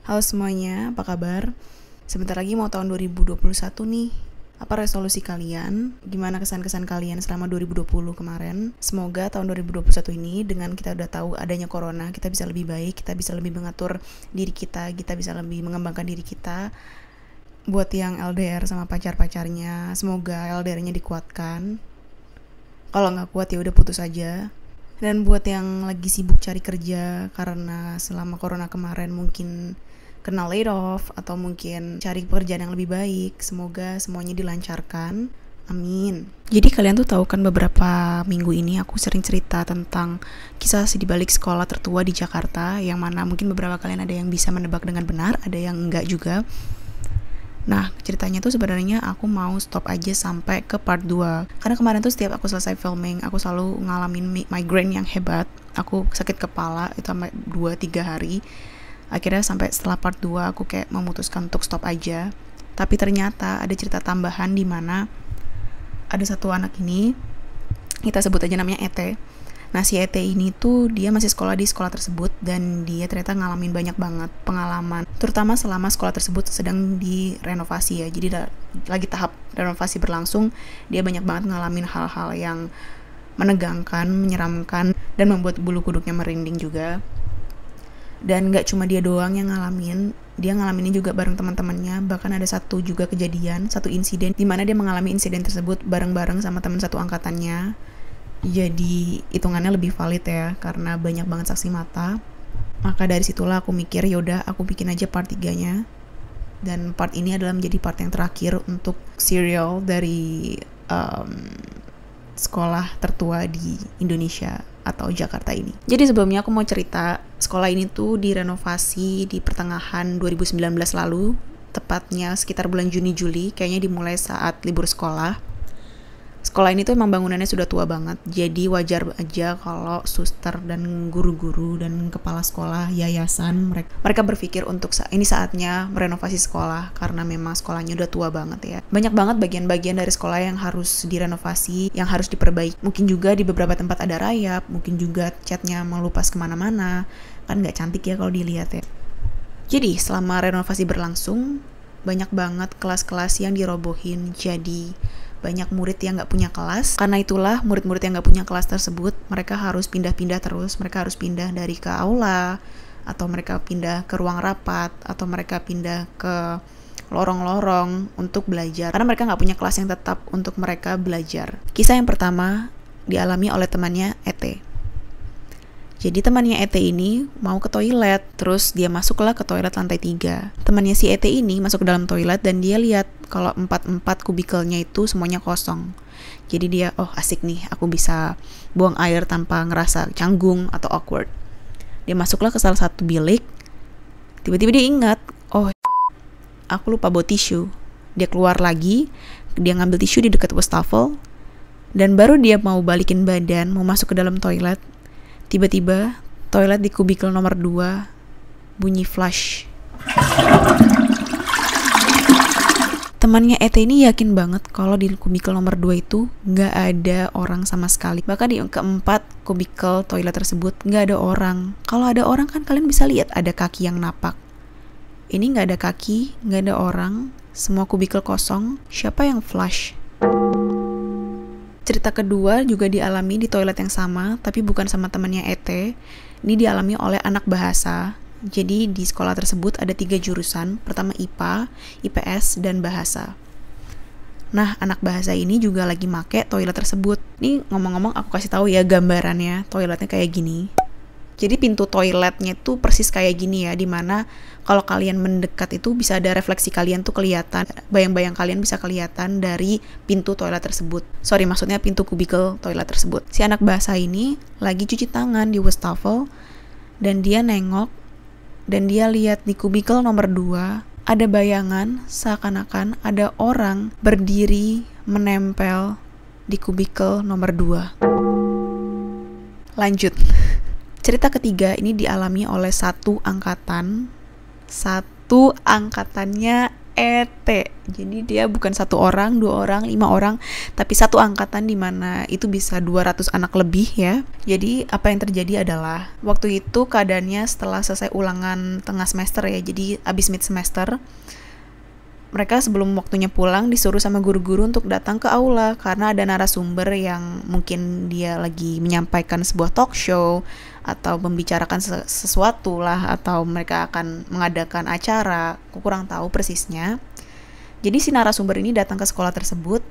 Halo semuanya, apa kabar? Sebentar lagi mau tahun 2021 nih. Apa resolusi kalian? Gimana kesan-kesan kalian selama 2020 kemarin? Semoga tahun 2021 ini dengan kita udah tahu adanya corona, kita bisa lebih baik, kita bisa lebih mengatur diri kita bisa lebih mengembangkan diri kita. Buat yang LDR sama pacar-pacarnya, semoga LDR-nya dikuatkan. Kalau nggak kuat ya udah putus aja. Dan buat yang lagi sibuk cari kerja karena selama corona kemarin mungkin kena laid off atau mungkin cari pekerjaan yang lebih baik, semoga semuanya dilancarkan. Amin. Jadi kalian tuh tahu kan beberapa minggu ini aku sering cerita tentang kisah di balik sekolah tertua di Jakarta, yang mana mungkin beberapa kalian ada yang bisa menebak dengan benar, ada yang enggak juga. Nah, ceritanya tuh sebenarnya aku mau stop aja sampai ke part 2. Karena kemarin tuh setiap aku selesai filming, aku selalu ngalamin migraine yang hebat. Aku sakit kepala itu sampai 2-3 hari. Akhirnya sampai setelah part 2 aku kayak memutuskan untuk stop aja. Tapi ternyata ada cerita tambahan di mana ada satu anak ini, kita sebut aja namanya Ete. Nah, si Ete ini tuh dia masih sekolah di sekolah tersebut dan dia ternyata ngalamin banyak banget pengalaman, terutama selama sekolah tersebut sedang direnovasi ya. Jadi lagi tahap renovasi berlangsung, dia banyak banget ngalamin hal-hal yang menegangkan, menyeramkan, dan membuat bulu kuduknya merinding juga. Dan gak cuma dia doang yang ngalamin, dia ngalaminnya juga bareng teman-temannya. Bahkan ada satu juga kejadian, satu insiden di mana dia mengalami insiden tersebut bareng-bareng sama teman satu angkatannya. Jadi hitungannya lebih valid ya, karena banyak banget saksi mata. Maka dari situlah aku mikir yaudah aku bikin aja part 3-nya. Dan part ini adalah menjadi part yang terakhir untuk serial dari sekolah tertua di Indonesia atau Jakarta ini. Jadi sebelumnya aku mau cerita, sekolah ini tuh direnovasi di pertengahan 2019 lalu, tepatnya sekitar bulan Juni-Juli, kayaknya dimulai saat libur sekolah. Sekolah ini tuh emang bangunannya sudah tua banget, jadi wajar aja kalau suster dan guru-guru dan kepala sekolah, yayasan, mereka berpikir untuk ini saatnya merenovasi sekolah karena memang sekolahnya udah tua banget ya. Banyak banget bagian-bagian dari sekolah yang harus direnovasi, yang harus diperbaiki. Mungkin juga di beberapa tempat ada rayap, mungkin juga catnya melupas kemana-mana, kan nggak cantik ya kalau dilihat ya. Jadi selama renovasi berlangsung, banyak banget kelas-kelas yang dirobohin, jadi banyak murid yang gak punya kelas. Karena itulah murid-murid yang gak punya kelas tersebut, mereka harus pindah-pindah terus. Mereka harus pindah dari ke aula, atau mereka pindah ke ruang rapat, atau mereka pindah ke lorong-lorong untuk belajar, karena mereka gak punya kelas yang tetap untuk mereka belajar. Kisah yang pertama dialami oleh temannya Ete. Jadi temannya Ete ini mau ke toilet, terus dia masuklah ke toilet lantai 3. Temannya si Ete ini masuk ke dalam toilet dan dia lihat kalau 4 kubikelnya itu semuanya kosong. Jadi dia, oh asik nih, aku bisa buang air tanpa ngerasa canggung atau awkward. Dia masuklah ke salah satu bilik, tiba-tiba dia ingat, oh aku lupa bawa tisu. Dia keluar lagi, dia ngambil tisu di dekat wastafel, dan baru dia mau balikin badan, mau masuk ke dalam toilet, tiba-tiba toilet di kubikel nomor 2 bunyi flush. Temannya Ete ini yakin banget kalau di kubikel nomor 2 itu gak ada orang sama sekali. Bahkan di keempat kubikel toilet tersebut gak ada orang. Kalau ada orang kan kalian bisa lihat ada kaki yang napak. Ini gak ada kaki, gak ada orang, semua kubikel kosong. Siapa yang flush? Cerita kedua juga dialami di toilet yang sama, tapi bukan sama temannya Ete. Ini dialami oleh anak bahasa. Jadi di sekolah tersebut ada 3 jurusan. Pertama IPA, IPS, dan bahasa. Nah, anak bahasa ini juga lagi make toilet tersebut. Ini ngomong-ngomong aku kasih tahu ya gambarannya. Toiletnya kayak gini. Jadi pintu toiletnya tuh persis kayak gini ya, dimana kalau kalian mendekat itu bisa ada refleksi kalian tuh kelihatan, bayang-bayang kalian bisa kelihatan dari pintu toilet tersebut. Sorry, maksudnya pintu kubikel toilet tersebut. Si anak bahasa ini lagi cuci tangan di wastafel, dan dia nengok, dan dia lihat di kubikel nomor 2, ada bayangan seakan-akan ada orang berdiri menempel di kubikel nomor 2. Lanjut. Cerita ketiga ini dialami oleh satu angkatannya ET. Jadi dia bukan 1 orang, 2 orang, 5 orang, tapi satu angkatan di mana itu bisa 200 anak lebih ya. Jadi apa yang terjadi adalah waktu itu keadaannya setelah selesai ulangan tengah semester ya, jadi abis mid semester, mereka sebelum waktunya pulang disuruh sama guru-guru untuk datang ke aula karena ada narasumber yang mungkin dia lagi menyampaikan sebuah talk show atau membicarakan sesuatu lah, atau mereka akan mengadakan acara, aku kurang tahu persisnya. Jadi si narasumber ini datang ke sekolah tersebut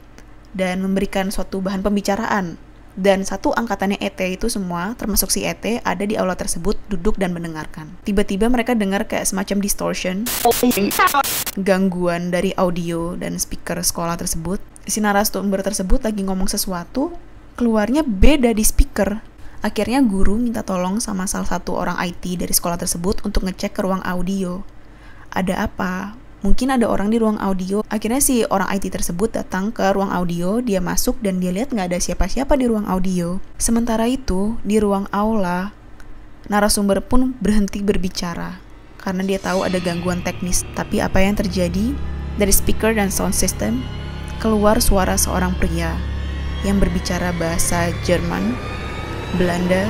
dan memberikan suatu bahan pembicaraan. Dan satu angkatannya ET itu semua, termasuk si ET, ada di aula tersebut, duduk dan mendengarkan. Tiba-tiba mereka dengar kayak semacam distortion, gangguan dari audio dan speaker sekolah tersebut. Si narasumber tersebut lagi ngomong sesuatu, keluarnya beda di speaker. Akhirnya guru minta tolong sama salah satu orang IT dari sekolah tersebut untuk ngecek ke ruang audio. Ada apa? Mungkin ada orang di ruang audio. Akhirnya si orang IT tersebut datang ke ruang audio, dia masuk dan dia lihat nggak ada siapa-siapa di ruang audio. Sementara itu, di ruang aula, narasumber pun berhenti berbicara karena dia tahu ada gangguan teknis. Tapi apa yang terjadi? Dari speaker dan sound system, keluar suara seorang pria yang berbicara bahasa Jerman, Belanda,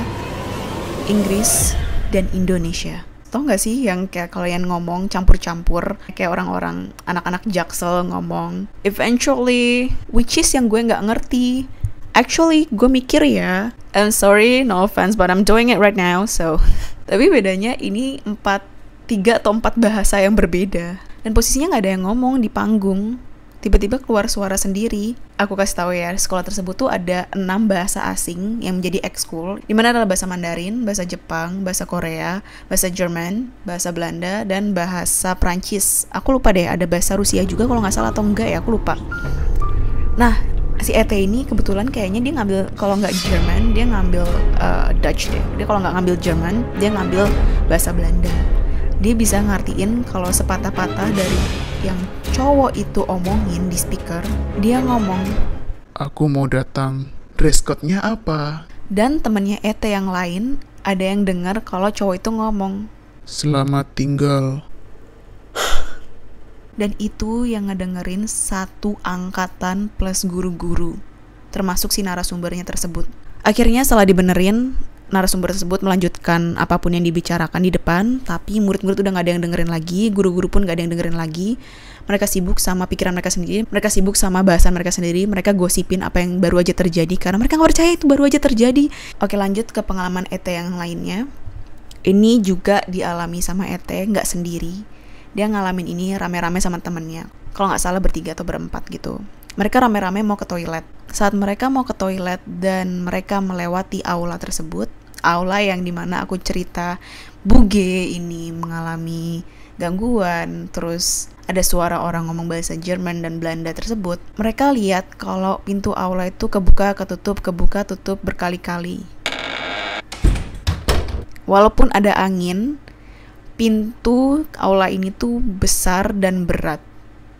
Inggris, dan Indonesia. Tau gak sih yang kayak kalian ngomong campur-campur, kayak orang-orang anak-anak Jaksel ngomong eventually, which is yang gue gak ngerti. Actually, gue mikir ya, I'm sorry, no offense, but I'm doing it right now, so. Tapi bedanya ini 3 atau 4 bahasa yang berbeda. Dan posisinya gak ada yang ngomong di panggung. Tiba-tiba keluar suara sendiri. Aku kasih tahu ya, sekolah tersebut tuh ada 6 bahasa asing yang menjadi ekskul, di mana adalah bahasa Mandarin, bahasa Jepang, bahasa Korea, bahasa Jerman, bahasa Belanda, dan bahasa Prancis. Aku lupa deh, ada bahasa Rusia juga kalau nggak salah atau enggak ya, aku lupa. Nah, si ET ini kebetulan kayaknya dia ngambil, kalau nggak Jerman, dia ngambil Dutch deh. Dia kalau nggak ngambil Jerman, dia ngambil bahasa Belanda. Dia bisa ngertiin kalau sepatah-patah dari yang cowok itu omongin di speaker, dia ngomong, "Aku mau datang, dress code-nya apa?" Dan temennya ET yang lain ada yang dengar kalau cowok itu ngomong, "Selamat tinggal." Dan itu yang ngedengerin satu angkatan plus guru-guru, termasuk si narasumbernya tersebut. Akhirnya setelah dibenerin, narasumber tersebut melanjutkan apapun yang dibicarakan di depan, tapi murid-murid udah gak ada yang dengerin lagi, guru-guru pun gak ada yang dengerin lagi. Mereka sibuk sama pikiran mereka sendiri, mereka sibuk sama bahasan mereka sendiri, mereka gosipin apa yang baru aja terjadi, karena mereka gak percaya itu baru aja terjadi. Oke, lanjut ke pengalaman ET yang lainnya. Ini juga dialami sama ET, gak sendiri. Dia ngalamin ini rame-rame sama temennya. Kalau gak salah 3 atau 4 gitu. Mereka rame-rame mau ke toilet. Saat mereka mau ke toilet dan mereka melewati aula tersebut, aula yang dimana aku cerita Buge ini mengalami gangguan, terus ada suara orang ngomong bahasa Jerman dan Belanda tersebut, mereka lihat kalau pintu aula itu kebuka tutup berkali-kali. Walaupun ada angin, pintu aula ini tuh besar dan berat.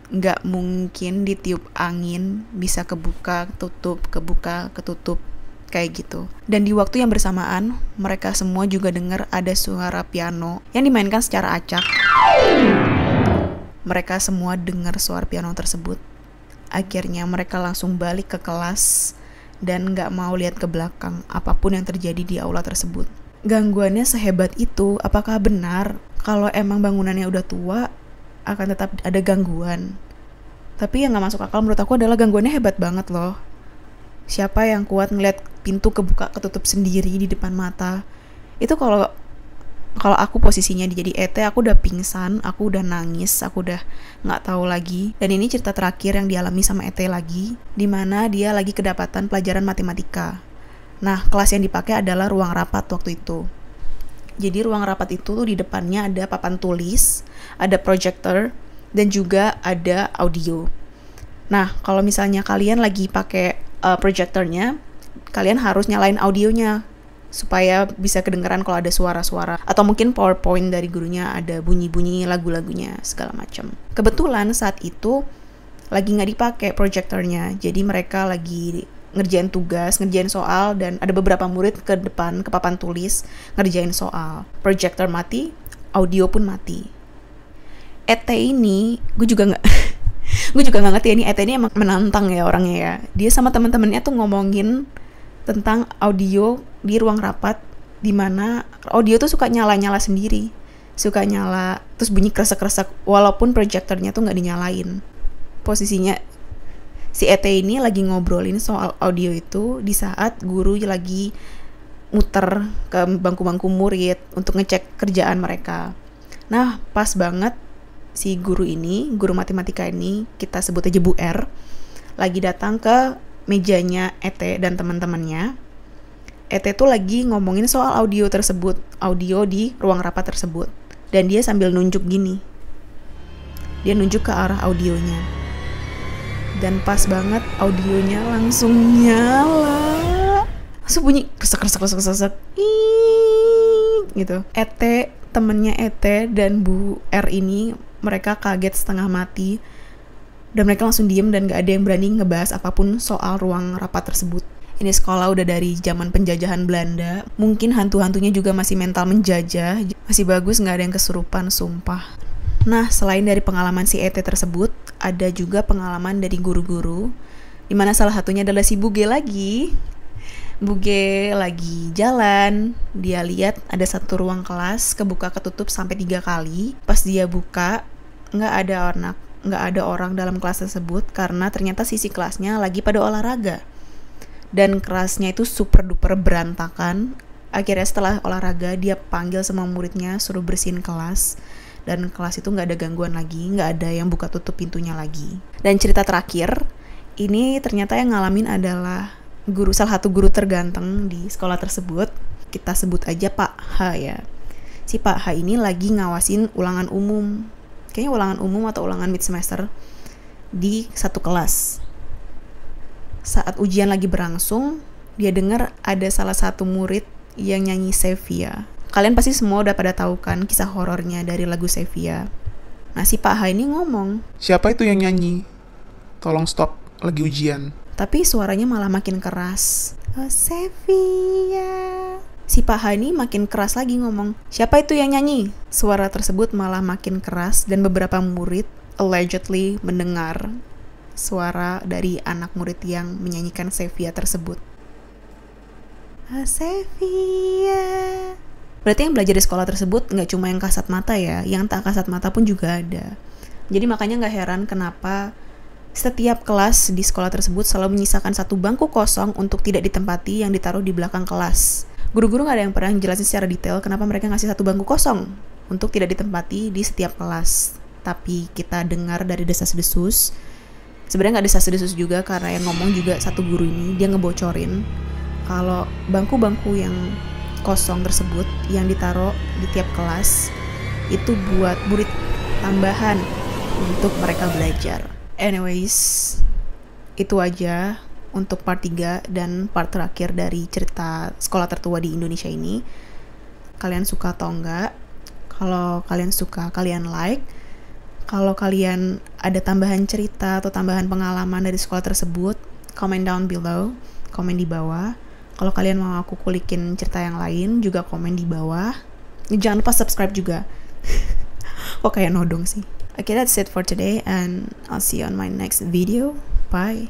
Nggak mungkin ditiup angin bisa kebuka, ketutup, kayak gitu. Dan di waktu yang bersamaan, mereka semua juga dengar ada suara piano yang dimainkan secara acak. Mereka semua dengar suara piano tersebut. Akhirnya mereka langsung balik ke kelas dan nggak mau lihat ke belakang apapun yang terjadi di aula tersebut. Gangguannya sehebat itu, apakah benar kalau emang bangunannya udah tua akan tetap ada gangguan? Tapi yang gak masuk akal menurut aku adalah gangguannya hebat banget loh. Siapa yang kuat ngeliat pintu kebuka ketutup sendiri di depan mata? Itu kalau aku posisinya jadi ET, aku udah pingsan, aku udah nangis, aku udah nggak tahu lagi. Dan ini cerita terakhir yang dialami sama ET lagi, dimana dia lagi kedapatan pelajaran matematika. Nah, kelas yang dipakai adalah ruang rapat waktu itu. Jadi ruang rapat itu tuh di depannya ada papan tulis, ada projector, dan juga ada audio. Nah, kalau misalnya kalian lagi pakai projectornya, kalian harus nyalain audionya supaya bisa kedengeran kalau ada suara-suara. Atau mungkin PowerPoint dari gurunya ada bunyi-bunyi lagu-lagunya, segala macam. Kebetulan saat itu lagi nggak dipakai projectornya, jadi mereka lagi ngerjain tugas, ngerjain soal, dan ada beberapa murid ke depan, ke papan tulis, ngerjain soal. Projector mati, audio pun mati. ET ini gue juga nggak gue juga nggak ngerti ya, ini ET ini emang menantang ya orangnya ya. Dia sama teman-temannya tuh ngomongin tentang audio di ruang rapat, dimana audio tuh suka nyala-nyala sendiri, suka nyala terus bunyi kresek-kresek walaupun proyektornya tuh nggak dinyalain. Posisinya si ET ini lagi ngobrolin soal audio itu di saat guru lagi muter ke bangku-bangku murid untuk ngecek kerjaan mereka. Nah, pas banget si guru ini, guru matematika ini, kita sebut aja Bu R, lagi datang ke mejanya ET dan teman-temannya. ET tuh lagi ngomongin soal audio tersebut, audio di ruang rapat tersebut. Dan dia sambil nunjuk gini. Dia nunjuk ke arah audionya. Dan pas banget audionya langsung nyala. Langsung bunyi kresek gitu. ET, temennya ET dan Bu R ini, mereka kaget setengah mati. Dan mereka langsung diem dan gak ada yang berani ngebahas apapun soal ruang rapat tersebut. Ini sekolah udah dari zaman penjajahan Belanda. Mungkin hantu-hantunya juga masih mental menjajah. Masih bagus gak ada yang kesurupan, sumpah. Nah, selain dari pengalaman si ET tersebut, ada juga pengalaman dari guru-guru, dimana salah satunya adalah si Buge lagi. Buge lagi jalan, dia lihat ada satu ruang kelas kebuka ketutup sampai 3 kali. Pas dia buka, nggak ada orang dalam kelas tersebut karena ternyata sisi kelasnya lagi pada olahraga. Dan kelasnya itu super duper berantakan. Akhirnya setelah olahraga dia panggil semua muridnya suruh bersihin kelas. Dan kelas itu nggak ada gangguan lagi, nggak ada yang buka tutup pintunya lagi. Dan cerita terakhir, ini ternyata yang ngalamin adalah salah satu guru terganteng di sekolah tersebut. Kita sebut aja Pak H ya. Si Pak H ini lagi ngawasin ulangan umum, kayaknya ulangan umum atau ulangan mid semester di satu kelas. Saat ujian lagi berlangsung, dia dengar ada salah satu murid yang nyanyi Sevia. Kalian pasti semua udah pada tahu kan kisah horornya dari lagu Sevia. Nah, si Pak H ini ngomong, Siapa itu yang nyanyi? Tolong stop, lagi ujian. tapi suaranya malah makin keras. Oh, Sevia. Si Pak H ini makin keras lagi ngomong, siapa itu yang nyanyi? Suara tersebut malah makin keras dan beberapa murid allegedly mendengar suara dari anak murid yang menyanyikan Sevia tersebut. Oh, Sevia. Berarti yang belajar di sekolah tersebut nggak cuma yang kasat mata ya, yang tak kasat mata pun juga ada. Jadi makanya nggak heran kenapa setiap kelas di sekolah tersebut selalu menyisakan satu bangku kosong untuk tidak ditempati yang ditaruh di belakang kelas. Guru-guru nggak ada yang pernah jelasin secara detail kenapa mereka ngasih satu bangku kosong untuk tidak ditempati di setiap kelas. Tapi kita dengar dari desas-desus, sebenarnya nggak desas-desus juga karena yang ngomong juga satu guru ini, dia ngebocorin kalau bangku-bangku yang kosong tersebut yang ditaruh di tiap kelas itu buat murid tambahan untuk mereka belajar. Anyways, itu aja untuk part 3 dan part terakhir dari cerita sekolah tertua di Indonesia ini. Kalian suka atau enggak? Kalau kalian suka, kalian like. Kalau kalian ada tambahan cerita atau tambahan pengalaman dari sekolah tersebut, comment down below, komen di bawah. Kalau kalian mau aku kulikin cerita yang lain, juga komen di bawah. Jangan lupa subscribe juga. Kok kayak nodong sih? Okay, that's it for today and I'll see you on my next video. Bye.